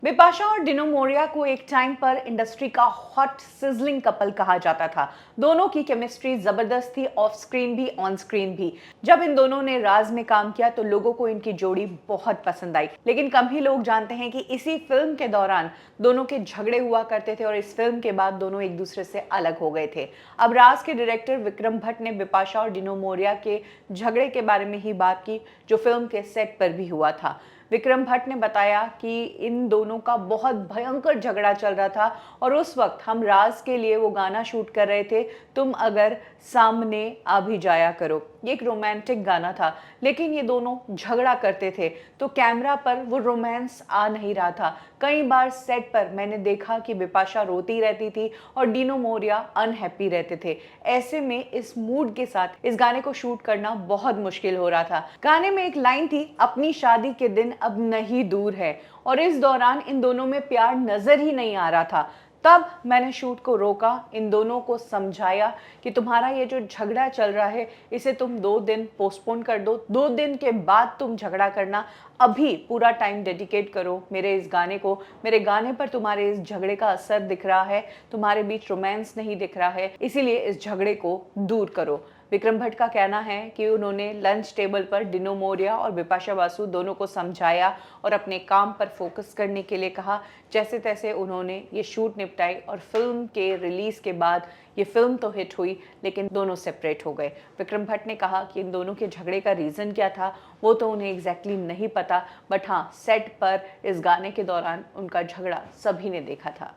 बिपाशा और डिनो मोरिया को एक टाइम पर इंडस्ट्री का हॉट सिजलिंग कपल कहा जाता था। दोनों की केमिस्ट्री जबरदस्त थी, ऑफ स्क्रीन भी ऑन स्क्रीन भी। जब इन दोनों ने राज में काम किया तो लोगों को इनकी जोड़ी बहुत पसंद आई, लेकिन कम ही लोग जानते हैं कि इसी फिल्म के दौरान दोनों के झगड़े हुआ करते थे और इस फिल्म के बाद दोनों एक दूसरे से अलग हो गए थे। अब राज के डायरेक्टर विक्रम भट्ट ने बिपाशा और डिनो मोरिया के झगड़े के बारे में ही बात की, जो फिल्म के सेट पर भी हुआ था। विक्रम भट्ट ने बताया कि इन दोनों का बहुत भयंकर झगड़ा चल रहा था और उस वक्त हम राज के लिए वो गाना शूट कर रहे थे, तुम अगर सामने आ भी जाया करो। ये एक रोमांटिक गाना था, लेकिन ये दोनों झगड़ा करते थे तो कैमरा पर वो रोमांस आ नहीं रहा था। कई बार सेट पर मैंने देखा कि बिपाशा रोती रहती थी और डिनो मोरिया अनहैप्पी रहते थे। ऐसे में इस मूड के साथ इस गाने को शूट करना बहुत मुश्किल हो रहा था। गाने में एक लाइन थी, अपनी शादी के दिन अब नहीं दूर है, और इस दौरान इन दोनों में प्यार नजर ही नहीं आ रहा था। तब मैंने शूट को रोका, इन दोनों को समझाया कि तुम्हारा ये जो झगड़ा चल रहा है इसे तुम 2 दिन पोस्टपोन कर दो, 2 दिन के बाद तुम झगड़ा करना, अभी पूरा टाइम डेडिकेट करो मेरे इस गाने को। मेरे गाने पर तुम्हारे इस झगड़े का असर दिख रहा है, तुम्हारे बीच रोमांस नहीं दिख रहा है, इसीलिए इस झगड़े को दूर करो। विक्रम भट्ट का कहना है कि उन्होंने लंच टेबल पर डिनो मोरिया और बिपाशा बासु दोनों को समझाया और अपने काम पर फोकस करने के लिए कहा। जैसे तैसे उन्होंने ये शूट निपटाई और फिल्म के रिलीज के बाद ये फिल्म तो हिट हुई, लेकिन दोनों सेपरेट हो गए। विक्रम भट्ट ने कहा कि इन दोनों के झगड़े का रीज़न क्या था वो तो उन्हें एग्जैक्टली नहीं पता, बट हाँ, सेट पर इस गाने के दौरान उनका झगड़ा सभी ने देखा था।